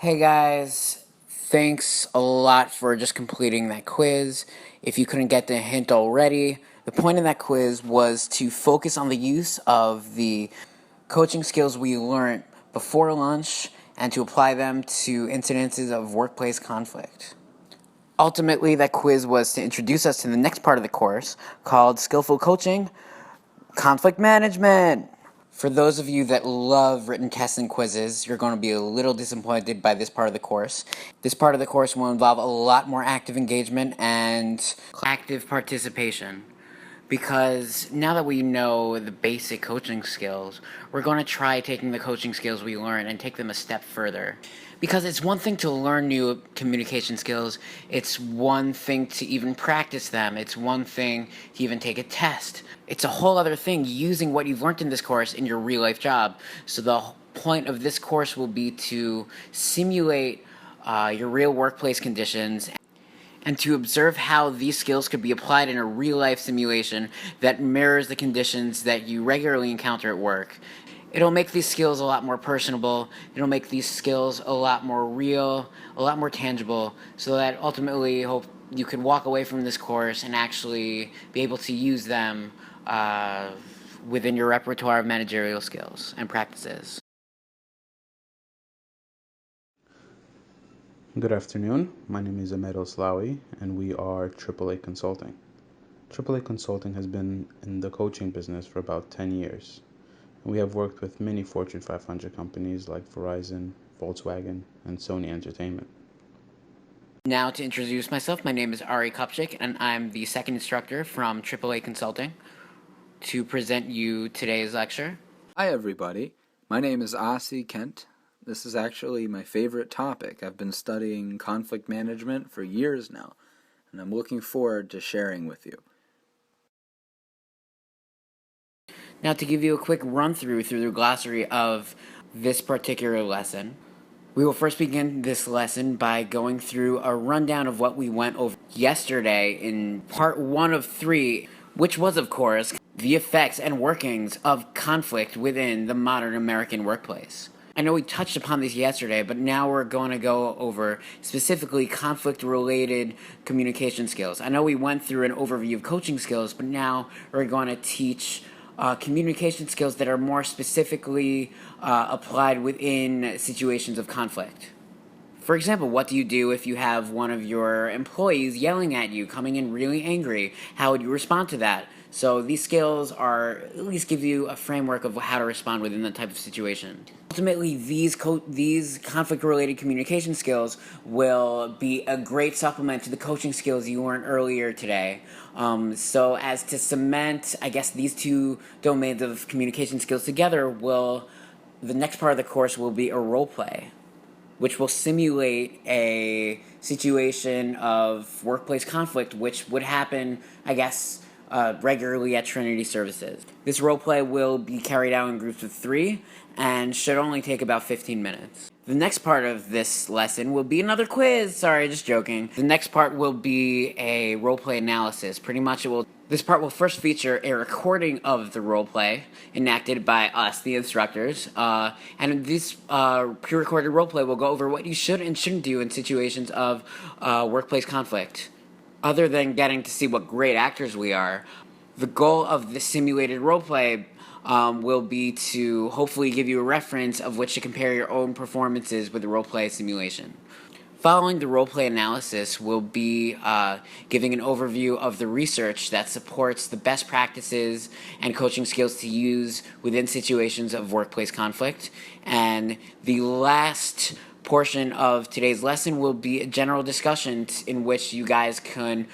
Hey guys, thanks a lot for just completing that quiz. If you couldn't get the hint already, the point of that quiz was to focus on the use of the coaching skills we learned before lunch and to apply them to incidences of workplace conflict. Ultimately, that quiz was to introduce us to the next part of the course called Skillful Coaching Conflict Management. For those of you that love written tests and quizzes, you're going to be a little disappointed by this part of the course. This part of the course will involve a lot more active engagement and active participation. Because now that we know the basic coaching skills, we're going to try taking the coaching skills we learn and take them a step further. Because it's one thing to learn new communication skills, it's one thing to even practice them, it's one thing to even take a test. It's a whole other thing using what you've learned in this course in your real life job. So the point of this course will be to simulate your real workplace conditions and to observe how these skills could be applied in a real-life simulation that mirrors the conditions that you regularly encounter at work. It'll make these skills a lot more personable, it'll make these skills a lot more real, a lot more tangible, so that ultimately hope you can walk away from this course and actually be able to use them within your repertoire of managerial skills and practices. Good afternoon. My name is Ahmad and we are AAA Consulting. AAA Consulting has been in the coaching business for about 10 years. We have worked with many Fortune 500 companies like Verizon, Volkswagen, and Sony Entertainment. Now to introduce myself, my name is Ari Kopchik, and I'm the second instructor from AAA Consulting to present you today's lecture. Hi everybody, my name is Asi Kent. This is actually my favorite topic. I've been studying conflict management for years now, and I'm looking forward to sharing with you. Now to give you a quick run-through the glossary of this particular lesson, we will first begin this lesson by going through a rundown of what we went over yesterday in part 1 of 3, which was, of course, the effects and workings of conflict within the modern American workplace. I know we touched upon this yesterday, but now we're going to go over specifically conflict-related communication skills. I know we went through an overview of coaching skills, but now we're going to teach communication skills that are more specifically applied within situations of conflict. For example, what do you do if you have one of your employees yelling at you, coming in really angry? How would you respond to that? So these skills are at least give you a framework of how to respond within that type of situation. Ultimately, these conflict-related communication skills will be a great supplement to the coaching skills you learned earlier today. So as to cement, I guess, these two domains of communication skills together, the next part of the course will be a role play, which will simulate a situation of workplace conflict, which would happen, I guess, regularly at Trinity Services. This roleplay will be carried out in groups of 3 and should only take about 15 minutes. The next part of this lesson will be another quiz. Sorry, just joking. The next part will be a roleplay analysis. Pretty much this part will first feature a recording of the roleplay enacted by us, the instructors, and this pre-recorded roleplay will go over what you should and shouldn't do in situations of workplace conflict. Other than getting to see what great actors we are, the goal of the simulated roleplay will be to hopefully give you a reference of which to compare your own performances with the roleplay simulation. Following the roleplay analysis, we'll be giving an overview of the research that supports the best practices and coaching skills to use within situations of workplace conflict. And the last portion of today's lesson will be a general discussion in which you guys can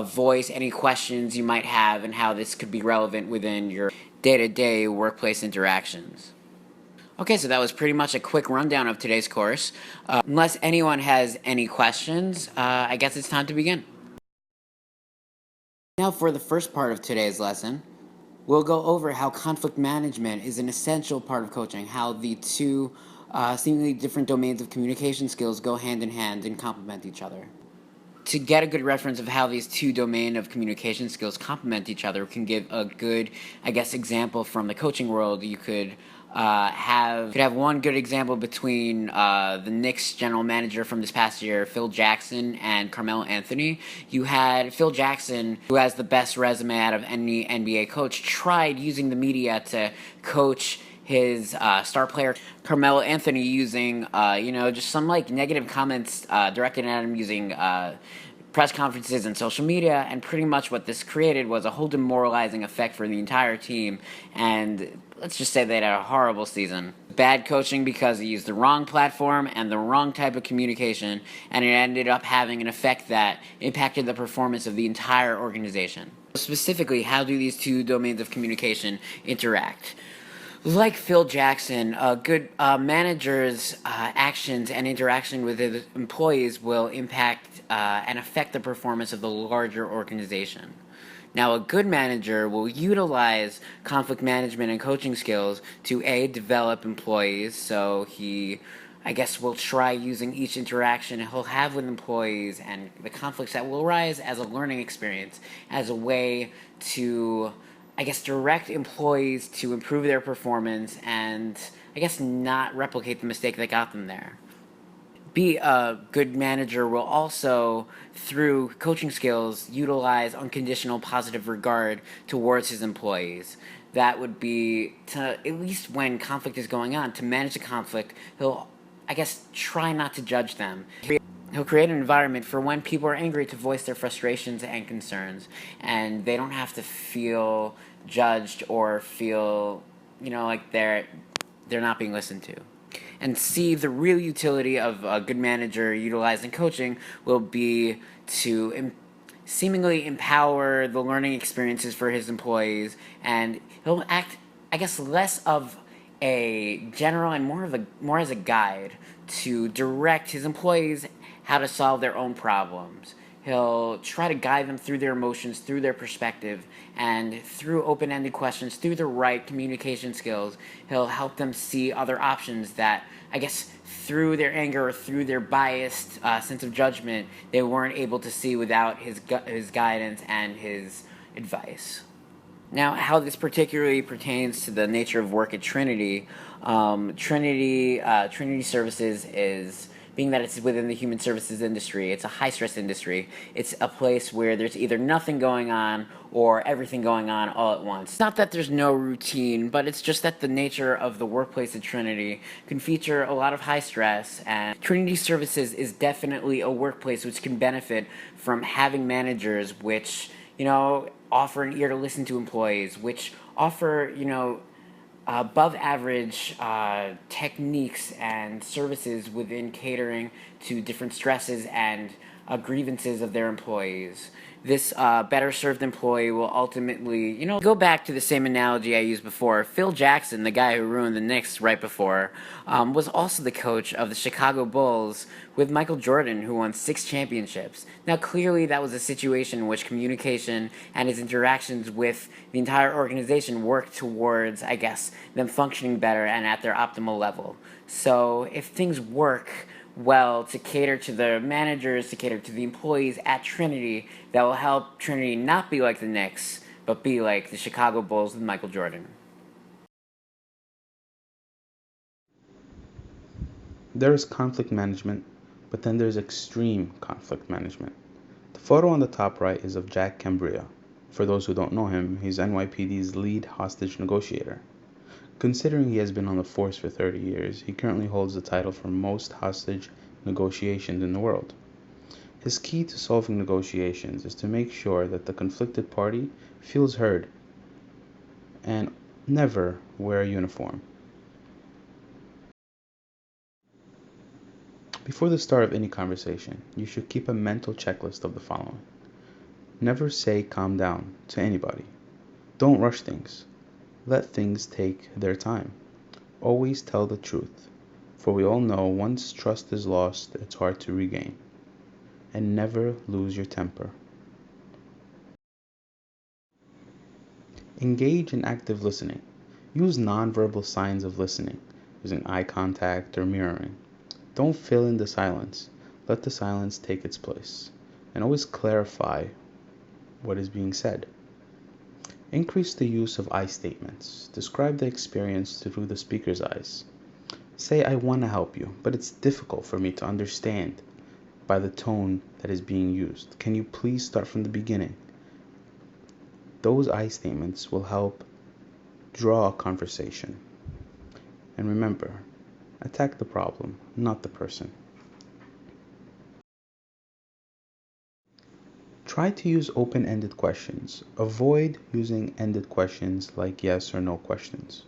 voice any questions you might have and how this could be relevant within your day-to-day workplace interactions. Okay, so that was pretty much a quick rundown of today's course. Unless anyone has any questions, I guess it's time to begin. Now for the first part of today's lesson, we'll go over how conflict management is an essential part of coaching, how the two seemingly different domains of communication skills go hand in hand and complement each other. To get a good reference of how these two domains of communication skills complement each other, we can give a good, I guess, example from the coaching world. You could could have one good example between the Knicks general manager from this past year, Phil Jackson, and Carmelo Anthony. You had Phil Jackson, who has the best resume out of any NBA coach, tried using the media to coach his star player Carmelo Anthony using just some like negative comments directed at him using press conferences and social media, and pretty much what this created was a whole demoralizing effect for the entire team, and let's just say they had a horrible season. Bad coaching because he used the wrong platform and the wrong type of communication, and it ended up having an effect that impacted the performance of the entire organization. Specifically, how do these two domains of communication interact? Like Phil Jackson, a good manager's actions and interaction with his employees will impact and affect the performance of the larger organization. Now, a good manager will utilize conflict management and coaching skills to develop employees. So he, will try using each interaction he'll have with employees and the conflicts that will arise as a learning experience, as a way to direct employees to improve their performance and, not replicate the mistake that got them there. A good manager will also, through coaching skills, utilize unconditional positive regard towards his employees. That would be to, at least when conflict is going on, to manage the conflict, he'll, try not to judge them. He'll create an environment for when people are angry to voice their frustrations and concerns, and they don't have to feel judged or feel, like they're not being listened to. And the real utility of a good manager utilizing coaching will be to seemingly empower the learning experiences for his employees, and he'll act, less of a general and more as a guide to direct his employees how to solve their own problems. He'll try to guide them through their emotions, through their perspective, and through open-ended questions, through the right communication skills, he'll help them see other options that, through their anger or through their biased sense of judgment, they weren't able to see without his guidance and his advice. Now, how this particularly pertains to the nature of work at Trinity, Trinity Services is, being that it's within the human services industry, it's a high-stress industry. It's a place where there's either nothing going on or everything going on all at once. It's not that there's no routine, but it's just that the nature of the workplace at Trinity can feature a lot of high stress, and Trinity Services is definitely a workplace which can benefit from having managers which, offer an ear to listen to employees, which offer, above average techniques and services within catering to different stresses and grievances of their employees. This better served employee will ultimately, go back to the same analogy I used before. Phil Jackson, the guy who ruined the Knicks right before, was also the coach of the Chicago Bulls with Michael Jordan, who won 6 championships. Now, clearly that was a situation in which communication and his interactions with the entire organization worked towards, them functioning better and at their optimal level. So if things work well to cater to the managers, to cater to the employees at Trinity, that will help Trinity not be like the Knicks, but be like the Chicago Bulls with Michael Jordan. There is conflict management, but then there's extreme conflict management. The photo on the top right is of Jack Cambria. For those who don't know him, he's NYPD's lead hostage negotiator. Considering he has been on the force for 30 years, he currently holds the title for most hostage negotiations in the world. His key to solving negotiations is to make sure that the conflicted party feels heard and never wear a uniform. Before the start of any conversation, you should keep a mental checklist of the following. Never say "calm down" to anybody. Don't rush things. Let things take their time. Always tell the truth, for we all know once trust is lost, it's hard to regain. And never lose your temper. Engage in active listening. Use nonverbal signs of listening, using eye contact or mirroring. Don't fill in the silence. Let the silence take its place. And always clarify what is being said. Increase the use of I statements. Describe the experience through the speaker's eyes. Say, I want to help you, but it's difficult for me to understand by the tone that is being used. Can you please start from the beginning? Those I statements will help draw a conversation. And remember, attack the problem, not the person. Try to use open-ended questions. Avoid using ended questions like yes or no questions.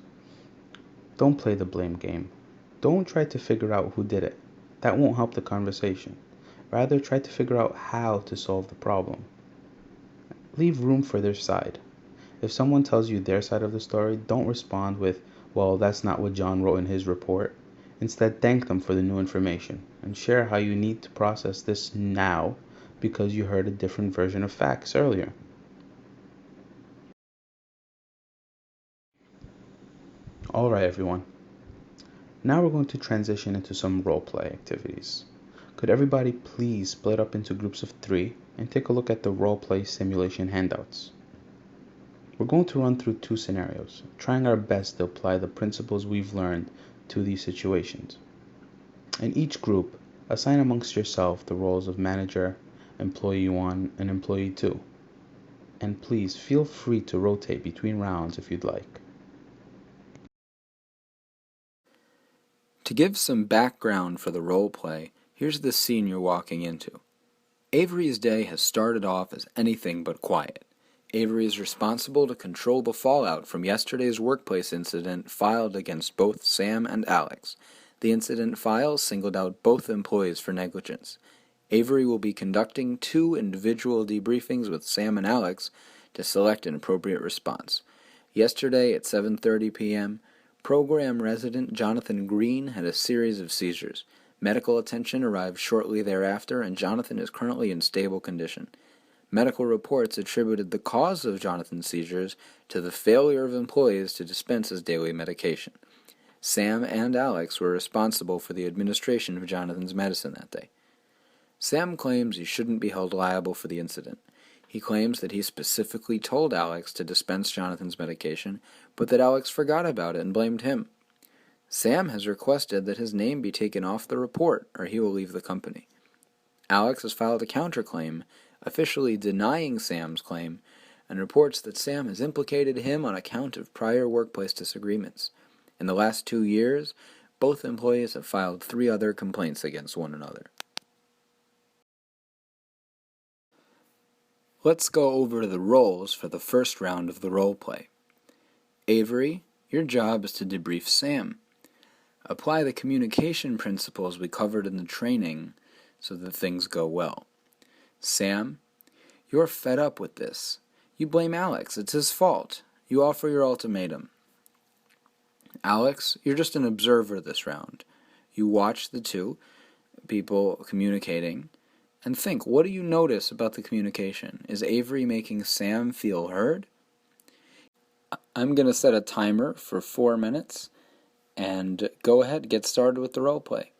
Don't play the blame game. Don't try to figure out who did it. That won't help the conversation. Rather, try to figure out how to solve the problem. Leave room for their side. If someone tells you their side of the story, don't respond with, well, that's not what John wrote in his report. Instead, thank them for the new information and share how you need to process this now because you heard a different version of facts earlier. Alright, everyone. Now we're going to transition into some role play activities. Could everybody please split up into groups of 3 and take a look at the role play simulation handouts? We're going to run through 2 scenarios, trying our best to apply the principles we've learned to these situations. In each group, assign amongst yourself the roles of manager, employee 1, and employee 2. And please feel free to rotate between rounds if you'd like. To give some background for the role play, here's the scene you're walking into. Avery's day has started off as anything but quiet. Avery is responsible to control the fallout from yesterday's workplace incident filed against both Sam and Alex. The incident file singled out both employees for negligence. Avery will be conducting 2 individual debriefings with Sam and Alex to select an appropriate response. Yesterday at 7:30 p.m., program resident Jonathan Green had a series of seizures. Medical attention arrived shortly thereafter, and Jonathan is currently in stable condition. Medical reports attributed the cause of Jonathan's seizures to the failure of employees to dispense his daily medication. Sam and Alex were responsible for the administration of Jonathan's medicine that day. Sam claims he shouldn't be held liable for the incident. He claims that he specifically told Alex to dispense Jonathan's medication, but that Alex forgot about it and blamed him. Sam has requested that his name be taken off the report, or he will leave the company. Alex has filed a counterclaim, officially denying Sam's claim, and reports that Sam has implicated him on account of prior workplace disagreements. In the last 2 years, both employees have filed 3 other complaints against one another. Let's go over the roles for the first round of the role play. Avery, your job is to debrief Sam. Apply the communication principles we covered in the training so that things go well. Sam, you're fed up with this. You blame Alex. It's his fault. You offer your ultimatum. Alex, you're just an observer this round. You watch the 2 people communicating and think, what do you notice about the communication? Is Avery making Sam feel heard? I'm going to set a timer for 4 minutes and go ahead, get started with the role play.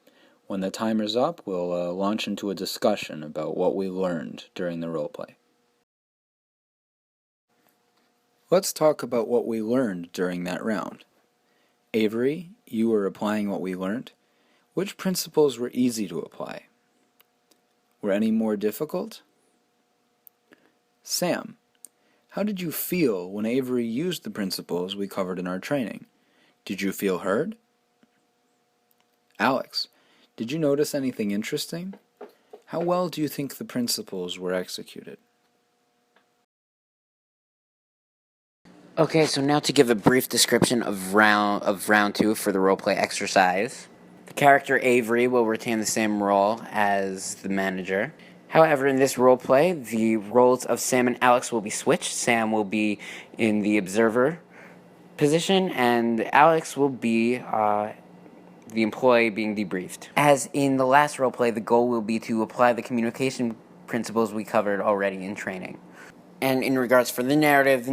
When the timer's up, we'll launch into a discussion about what we learned during the role play. Let's talk about what we learned during that round. Avery, you were applying what we learned. Which principles were easy to apply? Were any more difficult? Sam, how did you feel when Avery used the principles we covered in our training? Did you feel heard? Alex, did you notice anything interesting? How well do you think the principles were executed? Okay, so now to give a brief description of round 2 for the roleplay exercise. The character Avery will retain the same role as the manager. However, in this roleplay, the roles of Sam and Alex will be switched. Sam will be in the observer position, and Alex will be the employee being debriefed. As in the last roleplay, the goal will be to apply the communication principles we covered already in training. And in regards for the narrative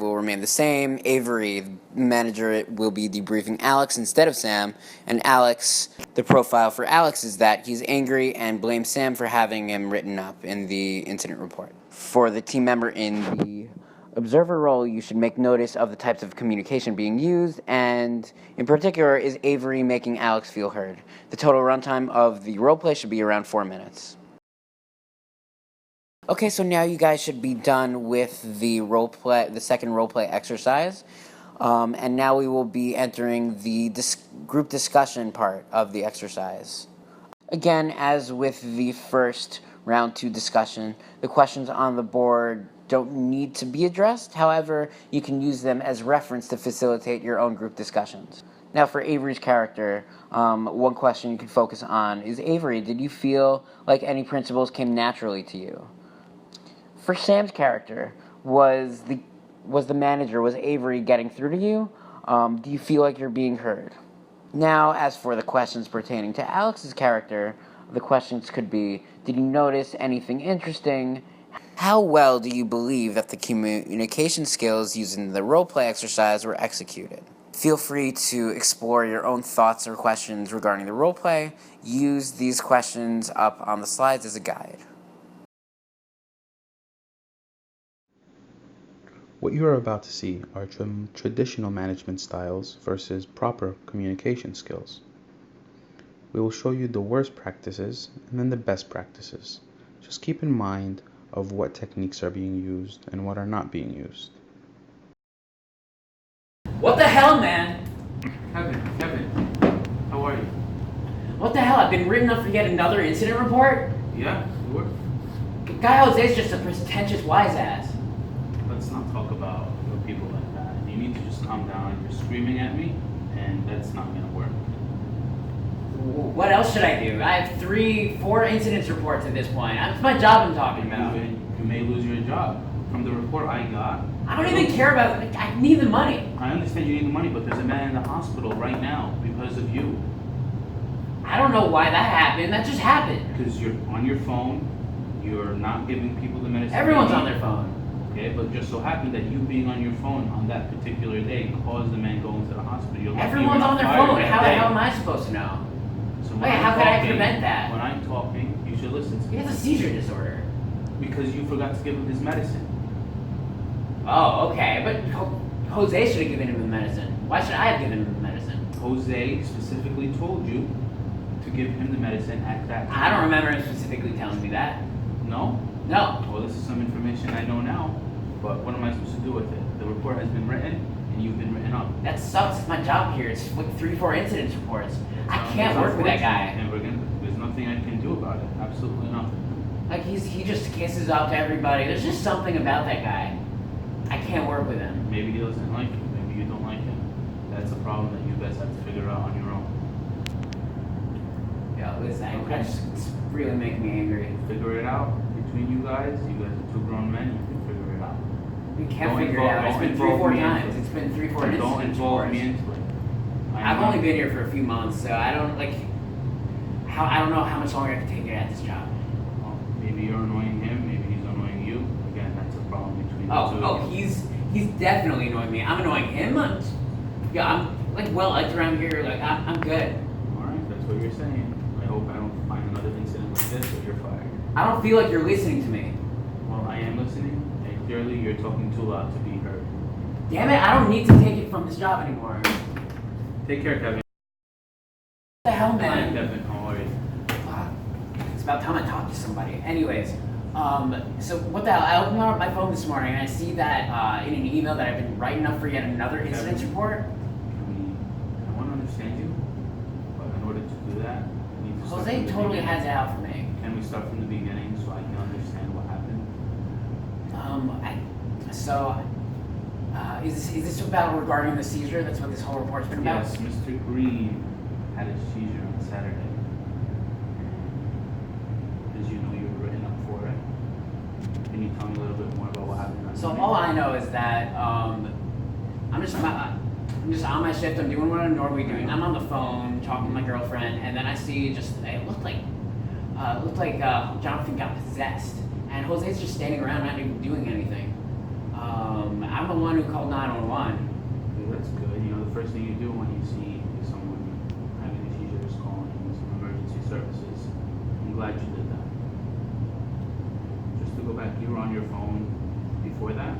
will remain the same. Avery, the manager, will be debriefing Alex instead of Sam. And Alex, the profile for Alex is that he's angry and blames Sam for having him written up in the incident report. For the team member in the observer role, you should make notice of the types of communication being used, and in particular, is Avery making Alex feel heard? The total runtime of the roleplay should be around 4 minutes. Okay, so now you guys should be done with the second roleplay exercise. And now we will be entering the group discussion part of the exercise. Again, as with the first round 2 discussion, the questions on the board don't need to be addressed. However, you can use them as reference to facilitate your own group discussions. Now, for Avery's character, one question you can focus on is, Avery, did you feel like any principles came naturally to you? For Sam's character, was Avery getting through to you? Do you feel like you're being heard? Now, as for the questions pertaining to Alex's character, the questions could be, did you notice anything interesting? How well do you believe that the communication skills used in the roleplay exercise were executed? Feel free to explore your own thoughts or questions regarding the roleplay. Use these questions up on the slides as a guide. What you are about to see are traditional management styles versus proper communication skills. We will show you the worst practices and then the best practices. Just keep in mind of what techniques are being used and what are not being used. What the hell, man? Kevin, how are you? What the hell? I've been written up for yet another incident report? Yeah, you were? Guy Jose's just a pretentious wise ass. Let's not talk about people like that. You need to just calm down. You're screaming at me, and that's not gonna work. What else should I do? I have 4 incidents reports at this point. That's my job I'm talking about. You may lose your job. From the report I got... I don't even care about it. I need the money. I understand you need the money, but there's a man in the hospital right now because of you. I don't know why that happened. That just happened. Because you're on your phone, you're not giving people the medicine. Everyone's on their phone. Okay, but just so happened that you being on your phone on that particular day caused the man going to the hospital. Everyone's on their phone. How the hell am I supposed to know? So Wait, how could I prevent that? When I'm talking, you should listen to me. He has a seizure disorder. Because you forgot to give him his medicine. Oh, okay, but Jose should have given him the medicine. Why should I have given him the medicine? Jose specifically told you to give him the medicine at that time. I don't remember him specifically telling me that. No? No. Well, this is some information I know now, but what am I supposed to do with it? The report has been written, and you've been written up. That sucks. It's my job here. It's like 3-4 incidents reports. I can't work with that guy. And there's nothing I can do about it. Absolutely nothing. Like, he just kisses up to everybody. There's just something about that guy. I can't work with him. Maybe he doesn't like you. Maybe you don't like him. That's a problem that you guys have to figure out on your own. Yeah, listen, Okay. it's really making me angry. Figure it out between you guys. You guys are 2 grown men. You can figure it out. We can't Don't figure it out. It's don't been involve 3-4 me into times. it. It's been 3-4 incidents. Don't involve me into it. I've only been here for a few months, so I don't I don't know how much longer I can take it at this job. Well, maybe you're annoying him. Maybe he's annoying you. Again, that's a problem between the two. Oh, he's definitely annoying me. I'm annoying him. I'm like well liked around here. Like I'm good. All right, that's what you're saying. I hope I don't find another incident like this, or you're fired. I don't feel like you're listening to me. Well, I am listening, and clearly you're talking too loud to be heard. Damn it! I don't need to take it from this job anymore. Take care, Kevin. What the hell, Hi, man? Kevin. How are you? Fuck. It's about time I talk to somebody. Anyways, so what the hell? I opened up my phone this morning and I see that in an email that I've been writing up for yet another incident report. I want to understand you, but in order to do that, we need to start Jose from the totally beginning. has it out for me. Can we start from the beginning so I can understand what happened? Is this about regarding the seizure? That's what this whole report's been about? Yes, Mr. Green had a seizure on Saturday. As you know, you were written up for it. Can you tell me a little bit more about what happened on So Sunday? all I know is that I'm just on my shift. I'm doing what I'm normally doing. I'm on the phone talking to my girlfriend, and then I see it looked like Jonathan got possessed, and Jose's just standing around not even doing anything. I'm the one who called 911. Okay, that's good. You know, the first thing you do when you see someone having a seizure is calling some emergency services. I'm glad you did that. Just to go back, you were on your phone before that?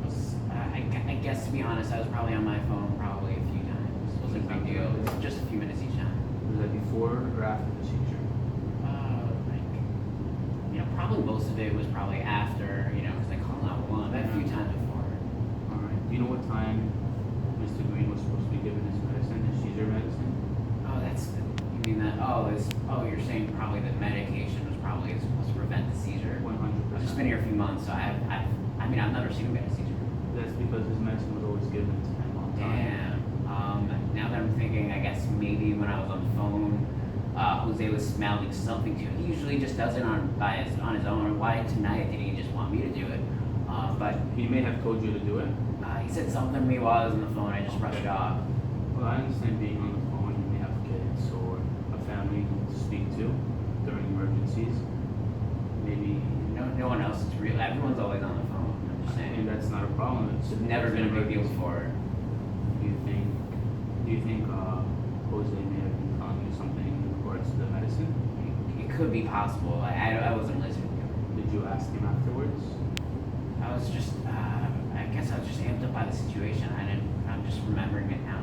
I guess to be honest, I was probably on my phone probably a few times. It wasn't a big deal. It was just a few minutes each time. Was that before or after the seizure? Probably most of it was probably after, because I called 911 a few times before. All right. Do you know what time Mr. Green was supposed to be given his medicine, his seizure medicine? Oh, you mean that? You're saying probably the medication was probably supposed to prevent the seizure. 100%. I've just been here a few months, so I've never seen him get a seizure. That's because his medicine was always given to him on time. Damn. Now that I'm thinking, I guess maybe when I was on the phone, Jose was smelling something too. He usually just does it on his own. Why tonight did he just want me to do it? But He may have told you to do it. he said something to me while I was on the phone. I just brushed it off. Well, I understand being on the phone. You may have kids or a family to speak to during emergencies. Maybe. No one else is real. Everyone's always on the phone. I'm just And saying. that's not a problem. It's never been a big deal before. Do you think Jose may have been telling you something in regards to the medicine? It could be possible. I wasn't listening to him. Did you ask him afterwards? I was just, I guess I was just amped up by the situation. I'm just remembering it now.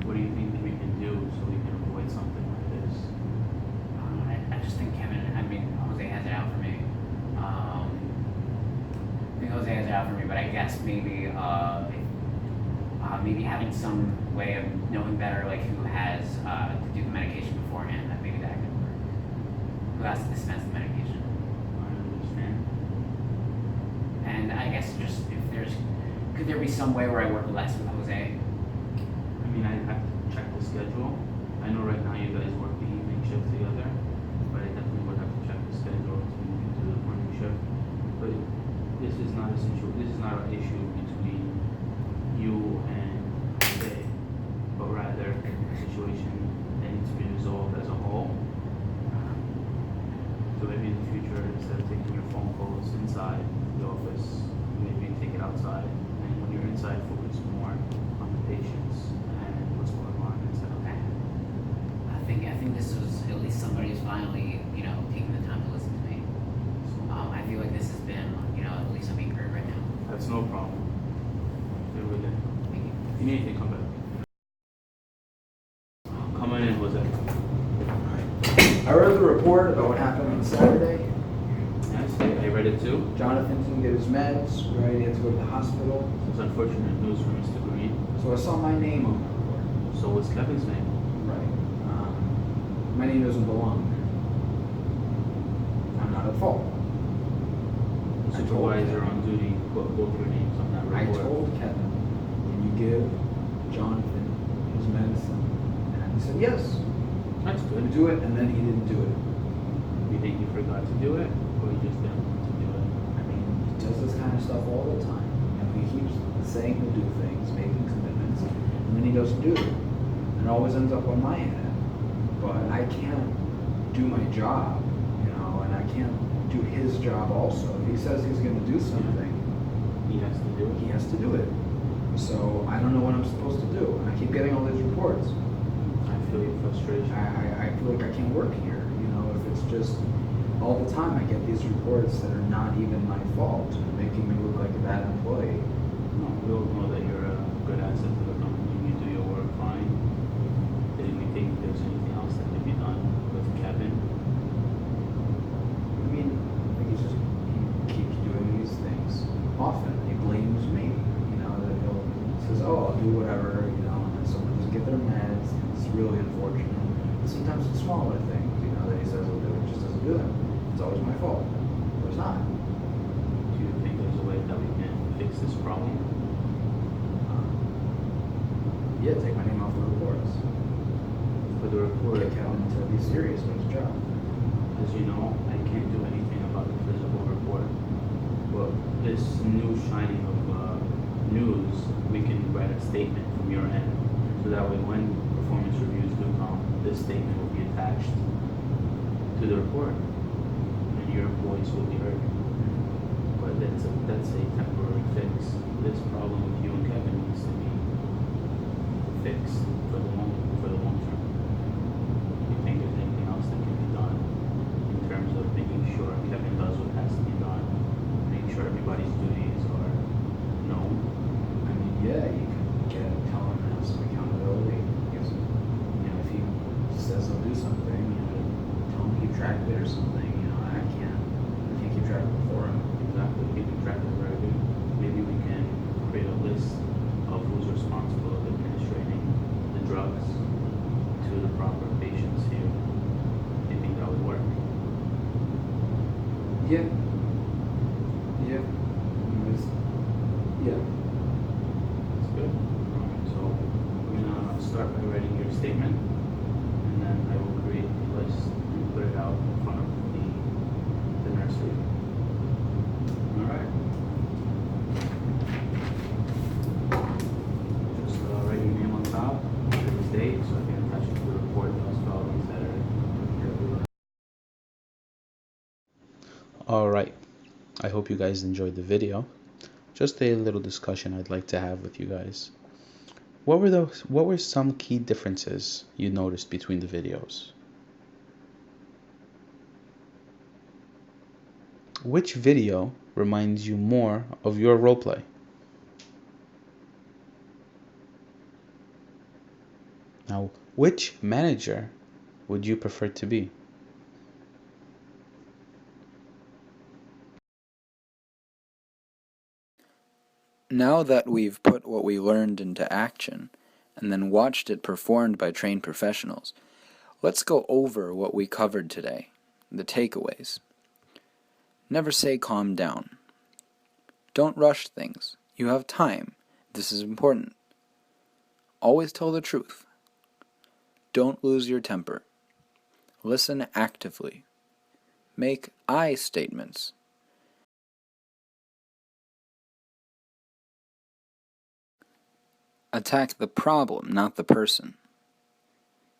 What do you think that we can do so we can avoid something like this? I just think Jose has it out for me. I think Jose has it out for me, but I guess maybe having some way of knowing better, like who has to do the medication beforehand, that maybe that could work. Who has to dispense the medication. I understand. And I guess just could there be some way where I work less with Jose? I mean, I have to check the schedule. I know right now you guys work the evening shift together, but I definitely would have to check the schedule to move you to the morning shift. But this is not an issue between you and Jose, but rather a situation that needs to be resolved as a whole. So maybe in the future, instead of taking your phone calls inside the office, maybe take it outside, and when you're inside, focus more on the patients and what's going on instead of that. I think this was at least somebody who's finally, taking the time to listen to me. I feel like this has been, at least I'm being heard right now. That's no problem. You're with it. Thank you. If you need anything, come back. Come on in, Jose. I read the report about what happened on Saturday. Yes, I read it too. Jonathan didn't get his meds, right? He had to go to the hospital. It's unfortunate news for Mr. Green. So I saw my name on the report. So was Kevin's name. Right. My name doesn't belong there. I'm not at fault. The supervisor on duty put both your names on that I report. told Kevin, can you give Jonathan his medicine? And he said, yes, That's I'm good. going to do it, and then he didn't do it. You think he forgot to do it, or he just didn't want to do it? I mean, he does this kind of stuff all the time. He keeps saying he'll do things, making commitments, and then he doesn't do them. And it always ends up on my head. But I can't do my job, and I can't do his job also. If he says he's going to do something, He has to do it. he has to do it. So I don't know what I'm supposed to do. And I keep getting all these reports. I feel your frustration. I feel like I can't work here. If it's just all the time I get these reports that are not even my fault, making me look like a bad employee. No, we all know that you're a good asset to the company. You do your work fine. Did we think there's anything else that can be done with Kevin? I mean, he keeps doing these things often. He blames me. That he says, "Oh, I'll do whatever," and then someone doesn't get their meds. It's really unfortunate. But sometimes it's smaller things, that he says he'll do. He just doesn't do them. It's always my fault. But it's not. Do you think there's a way that we can fix this problem? Yeah, take my name off the reports. For the report, Get Kevin to be serious about his job. as you know, I can't do anything about the physical report. But this new shining of news, we can write a statement from your end. So that way when performance reviews do come, this statement will be attached to the report. And your employees will be heard. But that's a temporary fix. This problem with you and Kevin needs to be fixed for the long term. Do you think there's anything else that can be done in terms of making sure Kevin does what has to be done, making sure everybody's duties are or something, I can't keep track of it for him. Exactly, keeping track of the revenue. Maybe we can create a list of who's responsible of administrating the drugs to the proper patients here. Do you think that would work? Yeah. Yeah. Yeah. That's good. Alright, so we're gonna start by writing your statement, and then I will create the list and put it out in front of the nursery. Alright. Just write your name on top, today's date, so I can attach it to the report, those spellings that are here. Alright, I hope you guys enjoyed the video. Just a little discussion I'd like to have with you guys. What were some key differences you noticed between the videos? Which video reminds you more of your roleplay? Now, which manager would you prefer to be? Now that we've put what we learned into action, and then watched it performed by trained professionals, let's go over what we covered today, the takeaways. Never say calm down. Don't rush things. You have time. This is important. Always tell the truth. Don't lose your temper. Listen actively. Make I statements. Attack the problem, not the person.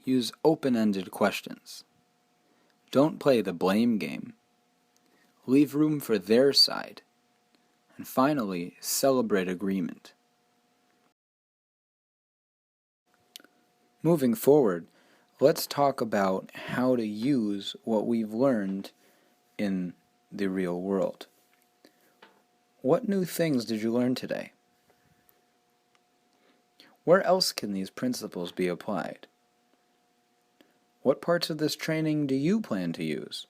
Use open-ended questions. Don't play the blame game. Leave room for their side. And finally, celebrate agreement. Moving forward, let's talk about how to use what we've learned in the real world. What new things did you learn today? Where else can these principles be applied? What parts of this training do you plan to use?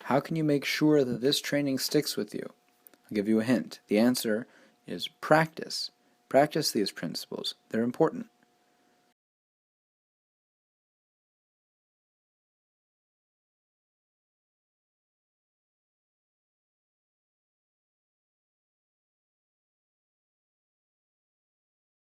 How can you make sure that this training sticks with you? I'll give you a hint. The answer is practice. Practice these principles. They're important.